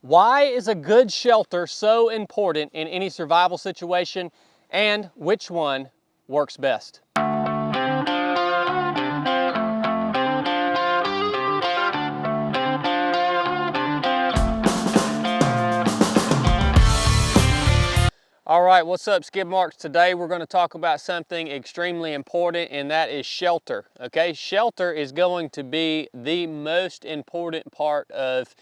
Why is a good shelter so important in any survival situation, and which one works best? All right, what's up, skid marks? Today we're going to talk about something extremely important, and that is shelter. Okay, shelter is going to be the most important part of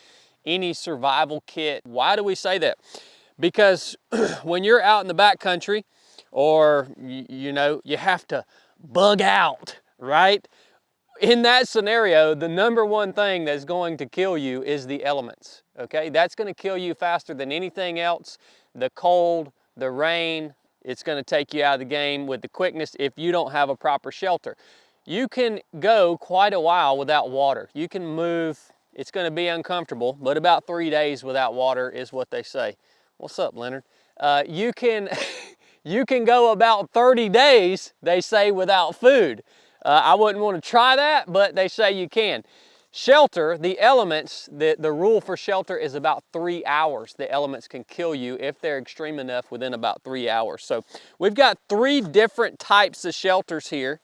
any survival kit. Why do we say that? Because when you're out in the backcountry, or you have to bug out, right? In that scenario, the number one thing that's going to kill you is the elements. Okay, that's going to kill you faster than anything else. The cold, the rain, it's going to take you out of the game with the quickness if you don't have a proper shelter. You can go quite a while without water. You can move, it's going to be uncomfortable, but about 3 days without water is what they say. What's up, Leonard? You can you can go about 30 days, they say, without food. I wouldn't want to try that, but they say you can. Shelter, the elements, the rule for shelter is about 3 hours. The elements can kill you if they're extreme enough within about 3 hours. So we've got 3 different types of shelters here,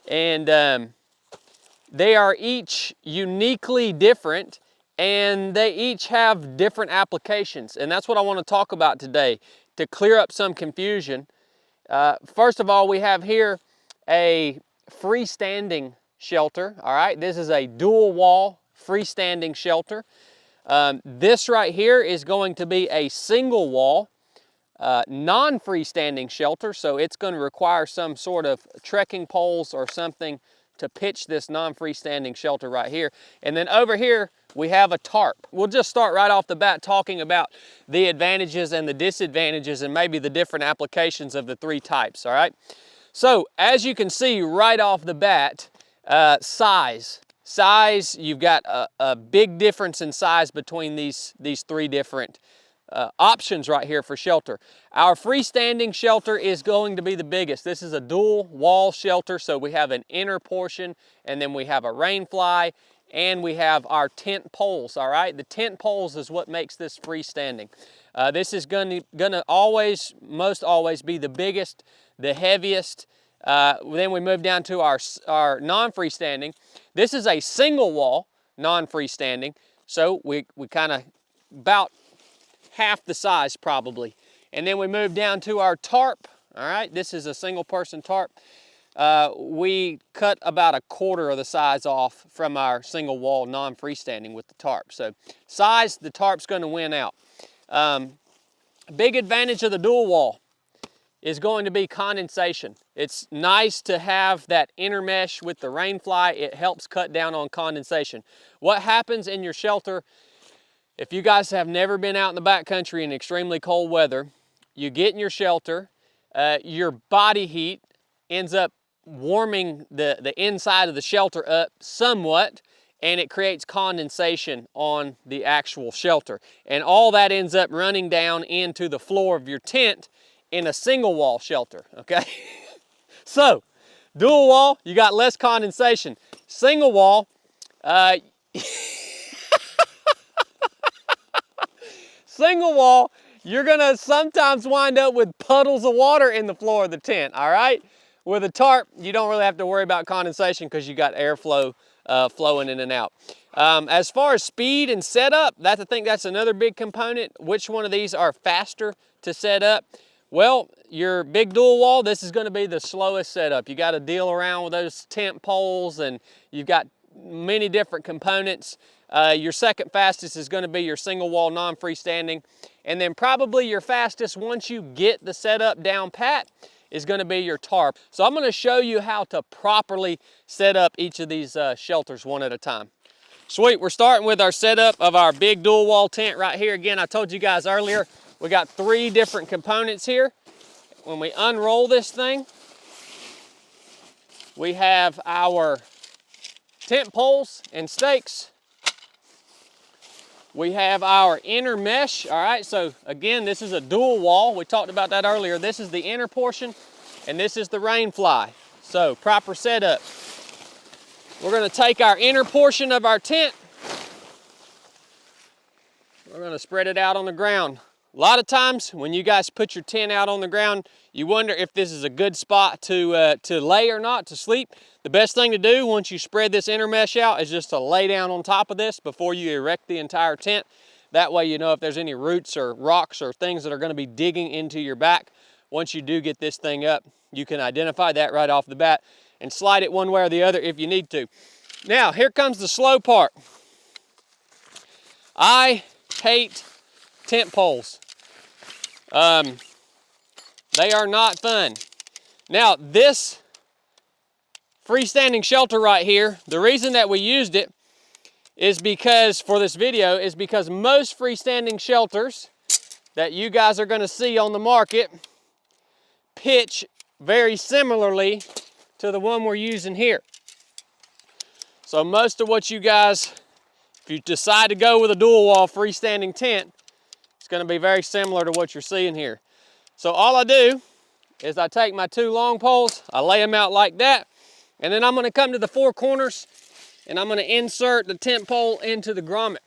and they are each uniquely different, and they each have different applications. And that's what I want to talk about today to clear up some confusion. First of all, we have here a freestanding shelter. All right, this is a dual wall freestanding shelter. This right here is going to be a single wall non-freestanding shelter, so it's going to require some sort of trekking poles or something to pitch this non-freestanding shelter right here. And then over here we have a tarp. We'll just start right off the bat talking about the advantages and the disadvantages and maybe the different applications of the 3 types. All right, so as you can see right off the bat, size, you've got a big difference in size between these 3 different options right here for shelter. Our freestanding shelter is going to be the biggest. This is a dual wall shelter, so we have an inner portion, and then we have a rain fly, and we have our tent poles. All right, the tent poles is what makes this freestanding. This is gonna always, most always, be the biggest, the heaviest. Then we move down to our non-freestanding. This is a single wall non-freestanding, so we kind of about half the size probably. And then we move down to our tarp. All right, this is a single person tarp. We cut about 1/4 of the size off from our single wall non-freestanding with the tarp. So size, the tarp's going to win out. Big advantage of the dual wall is going to be condensation. It's nice to have that inner mesh with the rain fly. It helps cut down on condensation. What happens in your shelter, if you guys have never been out in the backcountry in extremely cold weather, you get in your shelter, your body heat ends up warming the inside of the shelter up somewhat, and it creates condensation on the actual shelter. And all that ends up running down into the floor of your tent in a single wall shelter, okay? So, dual wall, you got less condensation. Single wall, single wall, you're gonna sometimes wind up with puddles of water in the floor of the tent, all right? With a tarp, you don't really have to worry about condensation because you got airflow flowing in and out. As far as speed and setup, I think that's another big component. Which one of these are faster to set up? Well, your big dual wall, this is gonna be the slowest setup. You gotta deal around with those tent poles, and you've got many different components. Your second fastest is going to be your single wall non-freestanding, and then probably your fastest once you get the setup down pat is going to be your tarp. So I'm going to show you how to properly set up each of these shelters one at a time. Sweet, we're starting with our setup of our big dual wall tent right here. Again, I told you guys earlier, we got 3 different components here. When we unroll this thing, we have our tent poles and stakes. We have our inner mesh. All right, so again, this is a dual wall. We talked about that earlier. This is the inner portion, and this is the rain fly. So proper setup. We're going to take our inner portion of our tent. We're gonna spread it out on the ground. A lot of times when you guys put your tent out on the ground, you wonder if this is a good spot to lay or not, to sleep. The best thing to do once you spread this inner mesh out is just to lay down on top of this before you erect the entire tent. That way you know if there's any roots or rocks or things that are gonna be digging into your back. Once you do get this thing up, you can identify that right off the bat and slide it one way or the other if you need to. Now, here comes the slow part. I hate tent poles. They are not fun. Now, this freestanding shelter right here, the reason that we used it is because, for this video, is because most freestanding shelters that you guys are gonna see on the market pitch very similarly to the one we're using here. So most of what you guys, if you decide to go with a dual wall freestanding tent, it's gonna be very similar to what you're seeing here. So all I do is I take my 2 long poles, I lay them out like that, and then I'm gonna come to the 4 corners and I'm gonna insert the tent pole into the grommet.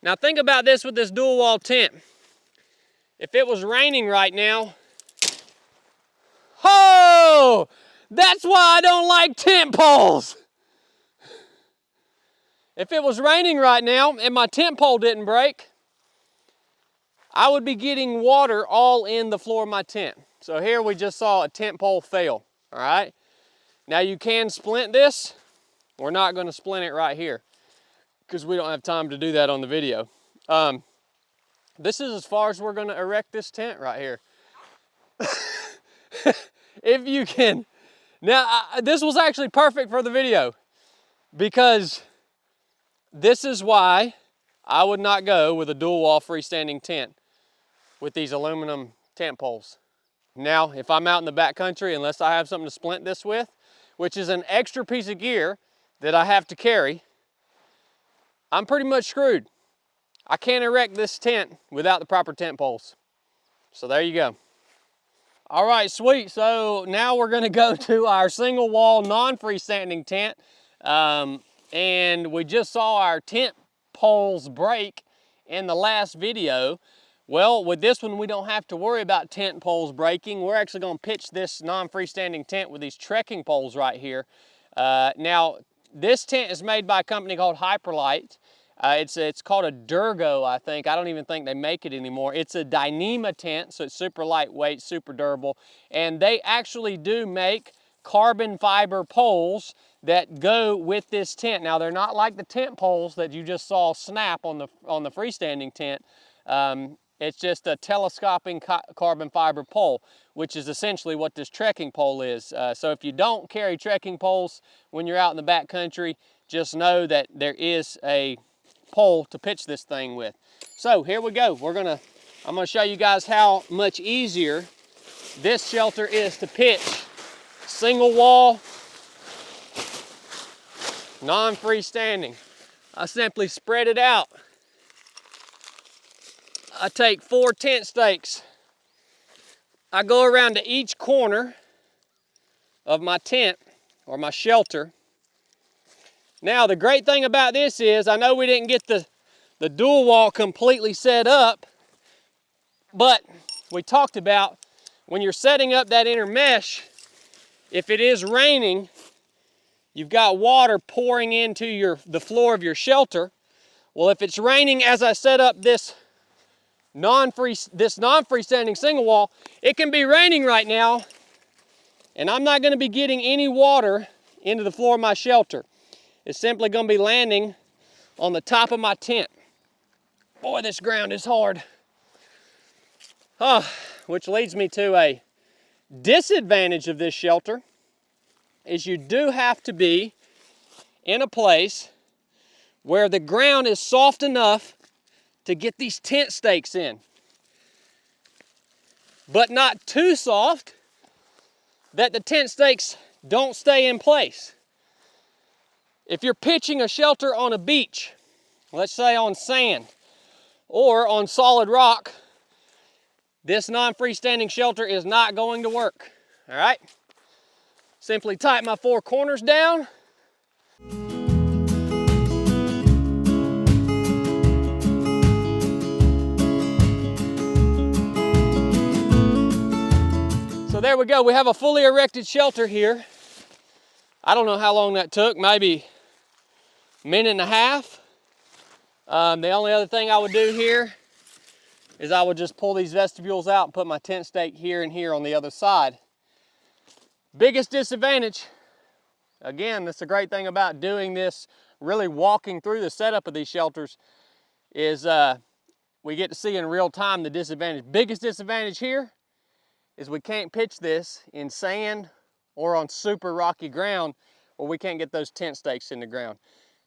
Now think about this with this dual wall tent. If it was raining right now, oh, that's why I don't like tent poles. If it was raining right now and my tent pole didn't break, I would be getting water all in the floor of my tent. So here we just saw a tent pole fail, all right? Now you can splint this. We're not gonna splint it right here because we don't have time to do that on the video. This is as far as we're gonna erect this tent right here. If you can. Now, this was actually perfect for the video because this is why I would not go with a dual wall freestanding tent with these aluminum tent poles. Now, if I'm out in the backcountry, unless I have something to splint this with, which is an extra piece of gear that I have to carry, I'm pretty much screwed. I can't erect this tent without the proper tent poles. So there you go. All right, sweet. So now we're gonna go to our single wall non-freestanding tent. And we just saw our tent poles break in the last video. Well, with this one, we don't have to worry about tent poles breaking. We're actually gonna pitch this non-freestanding tent with these trekking poles right here. Now, this tent is made by a company called Hyperlite. It's called a Durgo, I think. I don't even think they make it anymore. It's a Dyneema tent, so it's super lightweight, super durable. And they actually do make carbon fiber poles that go with this tent. Now, they're not like the tent poles that you just saw snap on the freestanding tent. It's just a telescoping carbon fiber pole, which is essentially what this trekking pole is. So if you don't carry trekking poles when you're out in the backcountry, just know that there is a pole to pitch this thing with. So here we go. I'm gonna show you guys how much easier this shelter is to pitch. Single wall, non-freestanding. I simply spread it out. I take 4 tent stakes. I go around to each corner of my tent or my shelter. Now, the great thing about this is, I know we didn't get the dual wall completely set up, but we talked about when you're setting up that inner mesh, if it is raining, you've got water pouring into the floor of your shelter. Well, if it's raining as I set up this non-freestanding single wall, it can be raining right now, and I'm not gonna be getting any water into the floor of my shelter. It's simply gonna be landing on the top of my tent. Boy, this ground is hard. Which leads me to a disadvantage of this shelter, is you do have to be in a place where the ground is soft enough to get these tent stakes in, but not too soft that the tent stakes don't stay in place. If you're pitching a shelter on a beach, let's say on sand or on solid rock, this non-freestanding shelter is not going to work. All right? Simply tighten my four corners down. So there we go, we have a fully erected shelter here. I don't know how long that took, maybe a minute and a half. The only other thing I would do here is I would just pull these vestibules out and put my tent stake here and here on the other side. Biggest disadvantage, again, that's the great thing about doing this, really walking through the setup of these shelters, is we get to see in real time the disadvantage. Biggest disadvantage here is we can't pitch this in sand or on super rocky ground where we can't get those tent stakes in the ground.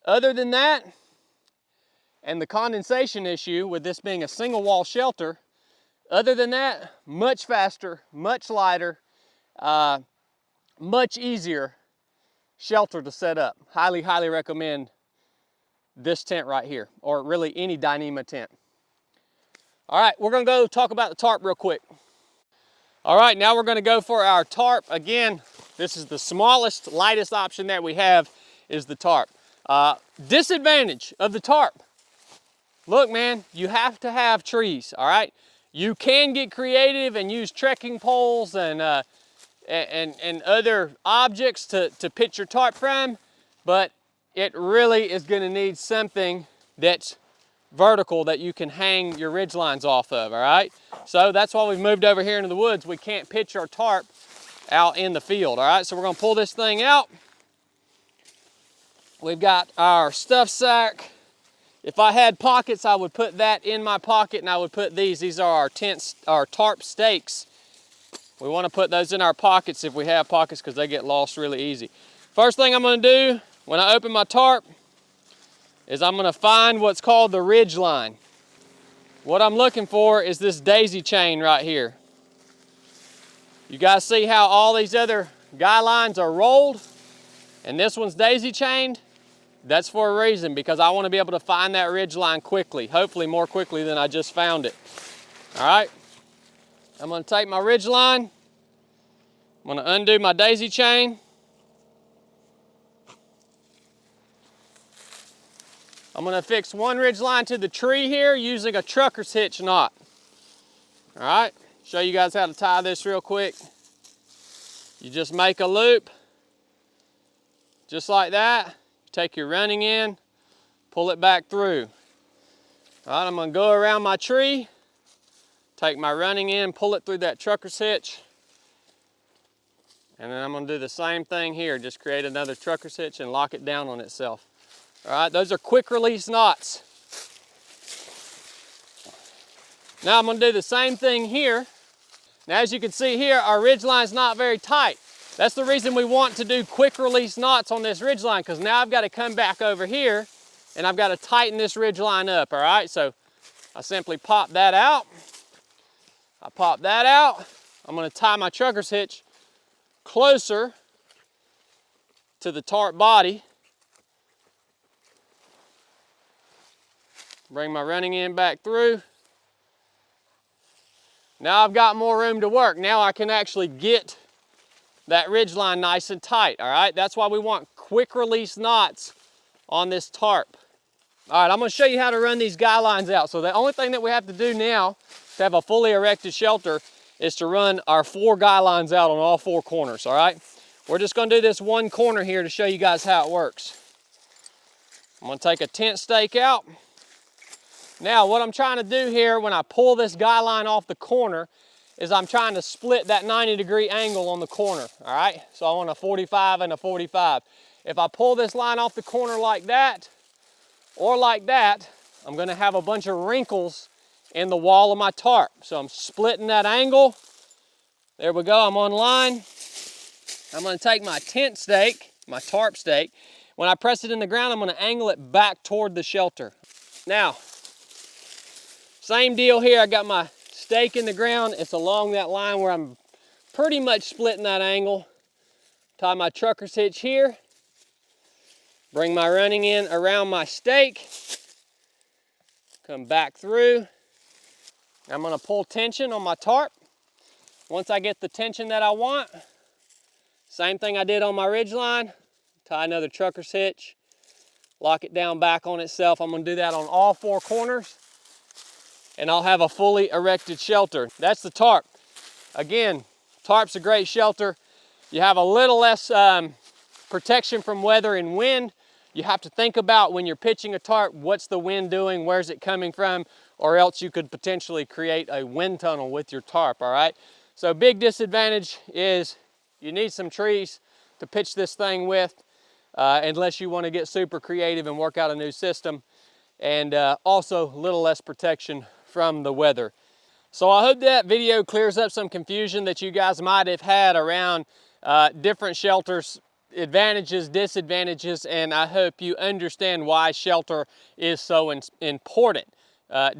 Other than that, and the condensation issue with this being a single wall shelter, other than that, much faster, much lighter, much easier shelter to set up. Highly, highly recommend this tent right here, or really any Dyneema tent. All right, we're gonna go talk about the tarp real quick. All right, now we're gonna go for our tarp. Again, this is the smallest, lightest option that we have is the tarp. Disadvantage of the tarp. Look, man, you have to have trees, all right? You can get creative and use trekking poles and other objects to pitch your tarp from, but it really is gonna need something that's vertical that you can hang your ridge lines off of, all right? So that's why we've moved over here into the woods. We can't pitch our tarp out in the field, all right? So we're gonna pull this thing out. We've got our stuff sack. If I had pockets, I would put that in my pocket and I would put these. These are our tarp stakes. We wanna put those in our pockets if we have pockets because they get lost really easy. First thing I'm gonna do when I open my tarp is I'm gonna find what's called the ridge line. What I'm looking for is this daisy chain right here. You guys see how all these other guy lines are rolled and this one's daisy chained? That's for a reason, because I want to be able to find that ridge line quickly, hopefully more quickly than I just found it. All right, I'm gonna take my ridge line, I'm gonna undo my daisy chain. I'm gonna fix one ridge line to the tree here using a trucker's hitch knot. All right, show you guys how to tie this real quick. You just make a loop, just like that. Take your running in, pull it back through. All right, I'm gonna go around my tree, take my running in, pull it through that trucker's hitch, and then I'm gonna do the same thing here, just create another trucker's hitch and lock it down on itself. All right, those are quick release knots. Now I'm gonna do the same thing here. Now as you can see here, our ridge line's not very tight. That's the reason we want to do quick release knots on this ridge line, because now I've got to come back over here and I've got to tighten this ridge line up, all right? So I simply pop that out. I pop that out. I'm gonna tie my trucker's hitch closer to the tarp body. Bring my running in back through. Now I've got more room to work. Now I can actually get that ridge line nice and tight, all right? That's why we want quick release knots on this tarp. All right, I'm gonna show you how to run these guy lines out. So the only thing that we have to do now to have a fully erected shelter is to run our 4 guy lines out on all 4 corners, all right? We're just gonna do this one corner here to show you guys how it works. I'm gonna take a tent stake out. Now, what I'm trying to do here when I pull this guy line off the corner is I'm trying to split that 90-degree angle on the corner, all right? So I want a 45 and a 45. If I pull this line off the corner like that, or like that, I'm gonna have a bunch of wrinkles in the wall of my tarp. So I'm splitting that angle. There we go, I'm on line. I'm gonna take my tent stake, my tarp stake. When I press it in the ground, I'm gonna angle it back toward the shelter. Now, same deal here, I got my stake in the ground. It's along that line where I'm pretty much splitting that angle. Tie my trucker's hitch here. Bring my running in around my stake. Come back through. I'm gonna pull tension on my tarp. Once I get the tension that I want, same thing I did on my ridge line, tie another trucker's hitch, lock it down back on itself. I'm gonna do that on all 4 corners, and I'll have a fully erected shelter. That's the tarp. Again, tarp's a great shelter. You have a little less protection from weather and wind. You have to think about when you're pitching a tarp, what's the wind doing, where's it coming from, or else you could potentially create a wind tunnel with your tarp, all right? So big disadvantage is you need some trees to pitch this thing with, unless you want to get super creative and work out a new system, and also a little less protection from the weather. So I hope that video clears up some confusion that you guys might have had around different shelters, advantages, disadvantages, and I hope you understand why shelter is so important.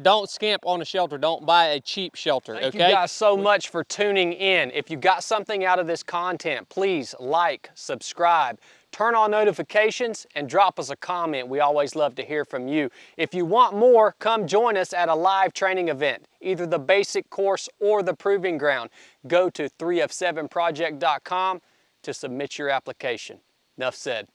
Don't scamp on a shelter. Don't buy a cheap shelter, okay? Thank you guys so much for tuning in. If you got something out of this content, please like, subscribe, turn on notifications, and drop us a comment. We always love to hear from you. If you want more, come join us at a live training event, either the basic course or the proving ground. Go to 3of7project.com to submit your application. Nuff said.